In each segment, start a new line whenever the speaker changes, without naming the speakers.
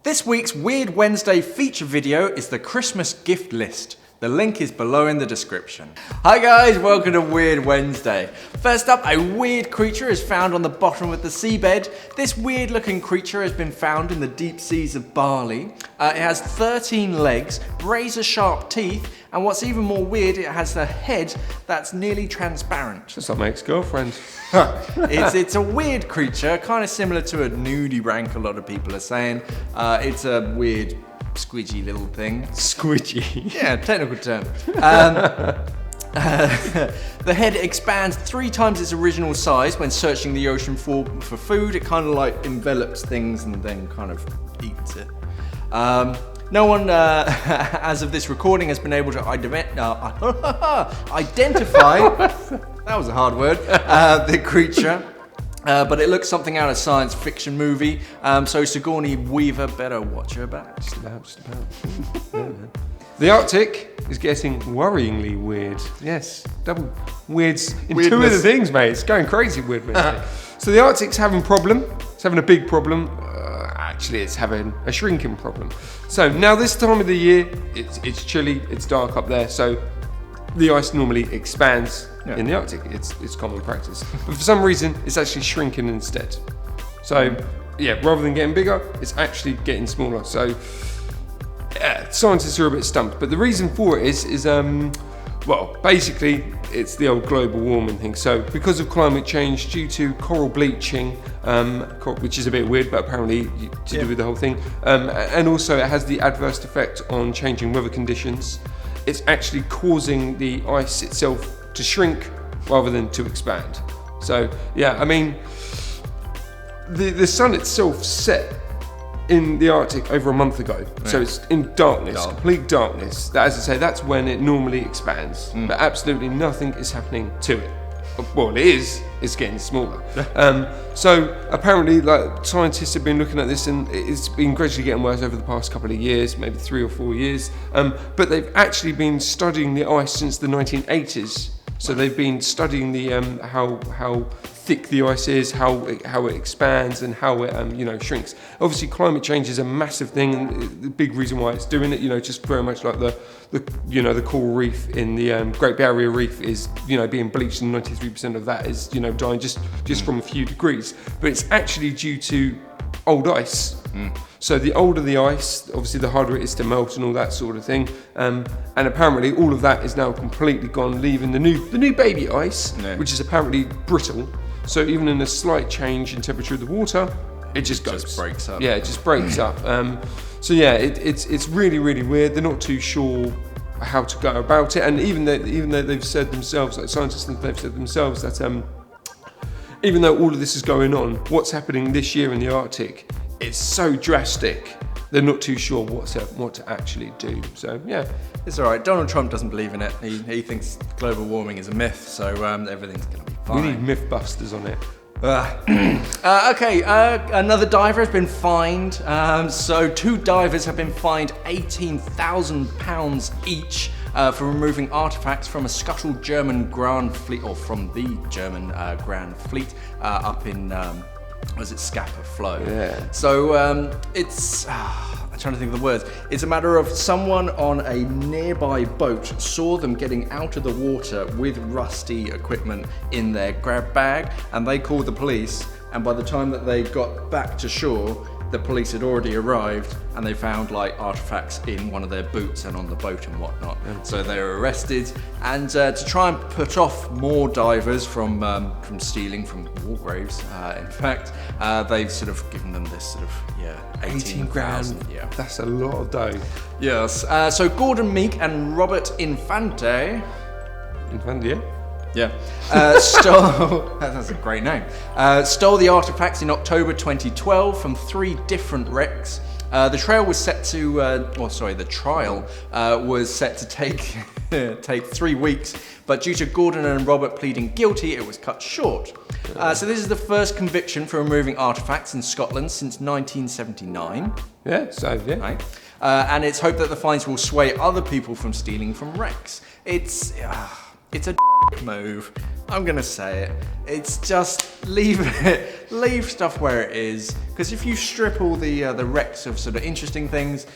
This week's Weird Wednesday feature video is the Christmas gift list. The link is below in the description. Hi guys, welcome to Weird Wednesday. First up, a weird creature is found on the bottom of the seabed. This weird looking creature has been found in the deep seas of Bali. It has 13 legs, razor sharp teeth, and what's even more weird, it has a head that's nearly transparent.
Just like my ex-girlfriend.
It's a weird creature, kind of similar to a nudie rank, a lot of people are saying. It's a weird squidgy little thing.
Squidgy?
Yeah, technical term. The head expands 3 times its original size when searching the ocean for food. It kind of like envelops things and then kind of eats it. No one, as of this recording, has been able to identify, that was a hard word, the creature. But it looks something out of a science fiction movie, so Sigourney Weaver better watch her back.
Just about. Yeah. The Arctic is getting worryingly weird. Yes, double weirds in Weirdness. 2 of the things, mate. It's going crazy weird. So the Arctic's having a problem. It's having a big problem. Actually, it's having a shrinking problem. So now this time of the year, it's chilly, it's dark up there, so the ice normally expands in the Arctic. It's common practice. But for some reason, it's actually shrinking instead. So yeah, rather than getting bigger, it's actually getting smaller. So scientists are a bit stumped. But the reason for it is well, basically, it's the old global warming thing. So because of climate change, due to coral bleaching, which is a bit weird, but apparently to do with the whole thing, and also it has the adverse effect on changing weather conditions. It's actually causing the ice itself to shrink rather than to expand. So yeah, I mean, the sun itself set in the Arctic over a month ago, so it's in darkness, complete darkness. That, as I say, that's when it normally expands, but absolutely nothing is happening to it. Well, it is. It's getting smaller. So apparently, like, scientists have been looking at this, and it's been gradually getting worse over the past couple of years, maybe 3 or 4 years. But they've actually been studying the ice since the 1980s. So they've been studying the how thick the ice is, how it expands, and how it shrinks. Obviously, climate change is a massive thing, and the big reason why it's doing it, just very much like the coral reef in the Great Barrier Reef is being bleached, and 93% of that is dying just from a few degrees. But it's actually due to old ice. So the older the ice, obviously the harder it is to melt and all that sort of thing. And apparently all of that is now completely gone, leaving the new baby ice, which is apparently brittle. So even in a slight change in temperature of the water, it just goes.
Just breaks up.
Yeah, it just breaks up. So yeah, it's really, really weird. They're not too sure how to go about it. And even though they've said themselves, like scientists, they've said themselves that even though all of this is going on, what's happening this year in the Arctic, it's so drastic, they're not too sure what to actually do. So yeah,
it's all right. Donald Trump doesn't believe in it. He thinks global warming is a myth, so everything's going to be fine.
We need Mythbusters on it.
Okay, another diver has been fined. So 2 divers have been fined £18,000 each for removing artifacts from a scuttled German Grand Fleet, or from the German Grand Fleet up in was it Scapa Flow?
Yeah.
So it's I'm trying to think of the words. It's a matter of someone on a nearby boat saw them getting out of the water with rusty equipment in their grab bag, and they called the police. And by the time that they got back to shore, the police had already arrived, and they found like artifacts in one of their boots and on the boat and whatnot. So they were arrested, and to try and put off more divers from stealing from war graves, in fact, they've sort of given them this sort of 18 grand. Yeah,
that's a lot of dough.
Yes. So Gordon Meek and Robert Infante. Yeah. Stole, that's a great name. Stole the artifacts in October 2012 from 3 different wrecks. The trial was set to, the trial was set to take 3 weeks, but due to Gordon and Robert pleading guilty, it was cut short. So this is the first conviction for removing artifacts in Scotland since 1979.
Yeah, so yeah.
Right. And it's hoped that the fines will sway other people from stealing from wrecks. It's a move. I'm gonna say it. It's just leave stuff where it is. Because if you strip all the wrecks of sort of interesting things,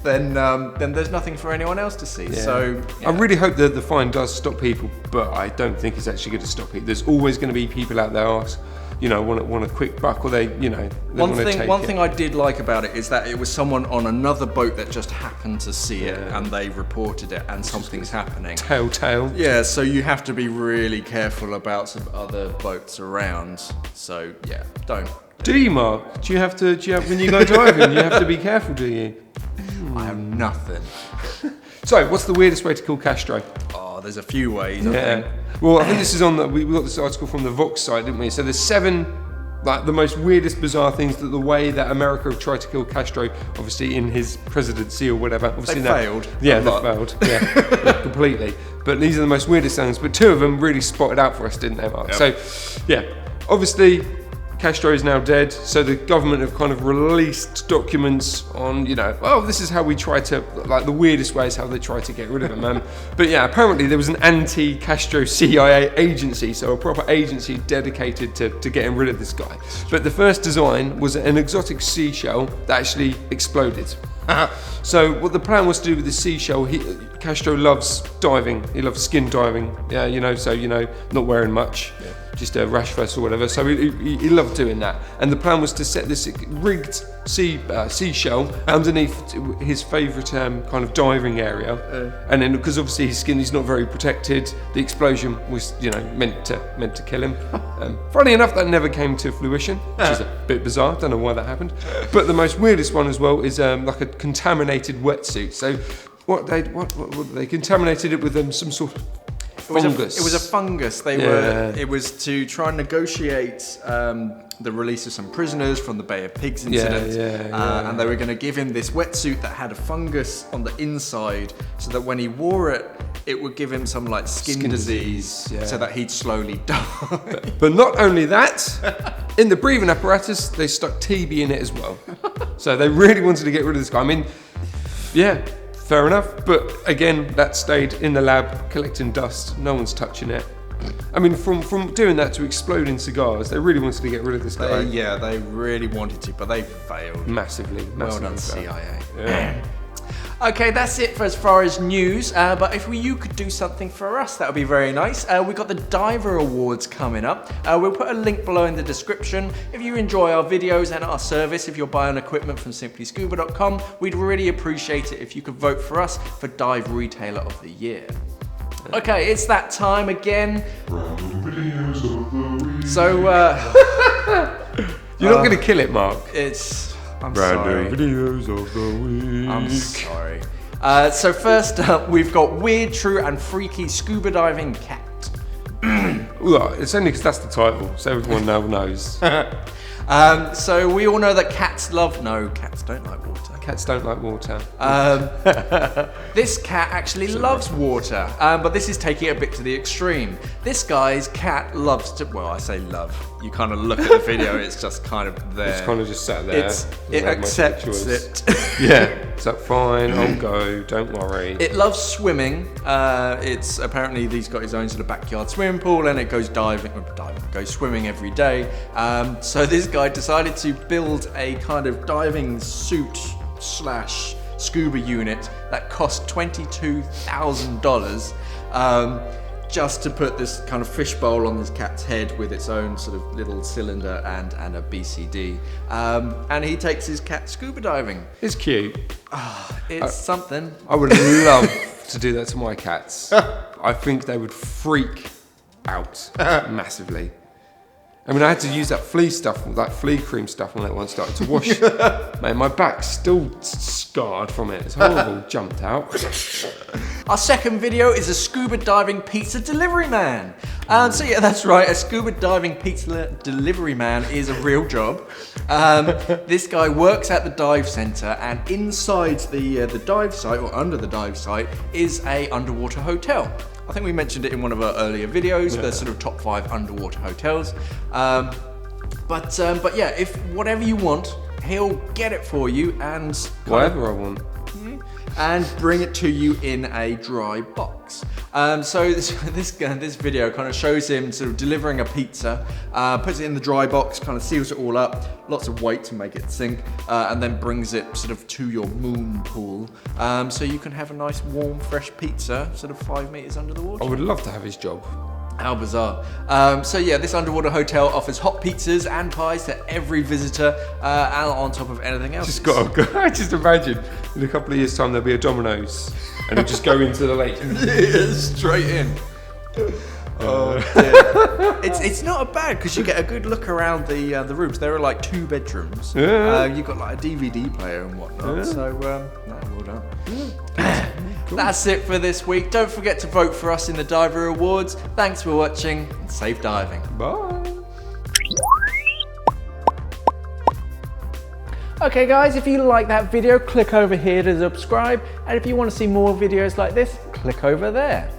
then there's nothing for anyone else to see.
Yeah.
So yeah.
I really hope that the fine does stop people, but I don't think it's actually going to stop it. There's always going to be people out there want a quick buck, or they
One thing I did like about it is that it was someone on another boat that just happened to see it, and they reported it, and something's happening.
Telltale.
Yeah, so you have to be really careful about some other boats around. So yeah, don't.
Do you, Mark? Do you have when you go driving? You have to be careful, do you?
I have nothing.
So, what's the weirdest way to kill Castro?
Oh, there's a few ways. I think.
Well, I think this is on we got this article from the Vox site, didn't we? So there's 7 the most weirdest, bizarre things that the way that America have tried to kill Castro, obviously in his presidency or whatever. Obviously
they failed.
Yeah, they failed. Yeah, completely. But these are the most weirdest things. But 2 of them really spotted out for us, didn't they, Mark?
Yep.
So, yeah, obviously Castro is now dead, so the government have kind of released documents on, this is how we try to, the weirdest ways how they try to get rid of him. But yeah, apparently there was an anti-Castro CIA agency, so a proper agency dedicated to getting rid of this guy. But the first design was an exotic seashell that actually exploded. So what the plan was to do with the seashell, Castro loves diving, he loves skin diving, not wearing much. Yeah. Just a rash vest or whatever, so he loved doing that. And the plan was to set this rigged seashell underneath his favourite kind of diving area, and then because obviously his skin is not very protected, the explosion was meant to kill him. Funny enough, that never came to fruition, which is a bit bizarre. Don't know why that happened. But the most weirdest one as well is like a contaminated wetsuit. So what they contaminated it with some sort of fungus.
It was a fungus. It was to try and negotiate the release of some prisoners from the Bay of Pigs incident. And they were going to give him this wetsuit that had a fungus on the inside, so that when he wore it, it would give him some skin disease, so that he'd slowly die.
But not only that, in the breathing apparatus, they stuck TB in it as well. So they really wanted to get rid of this guy. I mean, yeah. Fair enough, but again, that stayed in the lab collecting dust. No one's touching it. I mean, from doing that to exploding cigars, they really wanted to get rid of this guy.
They really wanted to, but they failed.
Massively.
Well done, CIA.
Yeah.
Okay, that's it for as far as news, but if you could do something for us, that would be very nice. We've got the Diver Awards coming up. We'll put a link below in the description. If you enjoy our videos and our service, if you're buying equipment from simplyscuba.com, we'd really appreciate it if you could vote for us for Dive Retailer of the Year. Okay, it's that time again. So,
you're not going to kill it, Mark.
I'm sorry.
Videos of the week.
I'm sorry. So first up, we've got Weird, True and Freaky Scuba Diving Cat.
Well, it's only because that's the title, so everyone now knows.
So we all know that cats don't like water.
Cats don't like water.
This cat actually loves water, but this is taking it a bit to the extreme. This guy's cat loves to, well, I say love. You kind of look at the video, it's just kind of there.
It's kind of just sat there.
It accepts it.
Yeah, it's like, fine, I'll go, don't worry.
It loves swimming. It's apparently he's got his own sort of backyard swimming pool, and it goes goes swimming every day. So this guy decided to build a kind of diving suit / scuba unit that cost $22,000 just to put this kind of fishbowl on this cat's head with its own sort of little cylinder and a BCD. And he takes his cat scuba diving.
It's cute.
It's something.
I would love to do that to my cats. I think they would freak out massively. I mean, I had to use that flea cream stuff when that one started to wash. Man, my back's still scarred from it. It's horrible. Jumped out.
Our second video is a scuba diving pizza delivery man. So yeah, that's right. A scuba diving pizza delivery man is a real job. This guy works at the dive center, and inside the dive site, or under the dive site, is a underwater hotel. I think we mentioned it in one of our earlier videos, the sort of top 5 underwater hotels. But yeah, if whatever you want, he'll get it for you, and
whatever I want.
and bring it to you in a dry box. So this video kind of shows him sort of delivering a pizza, puts it in the dry box, kind of seals it all up, lots of weight to make it sink, and then brings it sort of to your moon pool, so you can have a nice warm fresh pizza sort of 5 meters under the water.
I would love to have his job.
How bizarre. So yeah, this underwater hotel offers hot pizzas and pies to every visitor, and on top of anything else.
Just imagine in a couple of years' time there'll be a Domino's and it'll just go into the lake.
Straight in. Oh dear. It's not bad because you get a good look around the rooms. There are like 2 bedrooms.
Yeah.
You've got like a DVD player and whatnot.
Yeah.
So well done. Cool. That's it for this week. Don't forget to vote for us in the Diver Awards. Thanks for watching and safe diving.
Bye.
Okay guys, if you like that video, click over here to subscribe, and if you want to see more videos like this, click over there.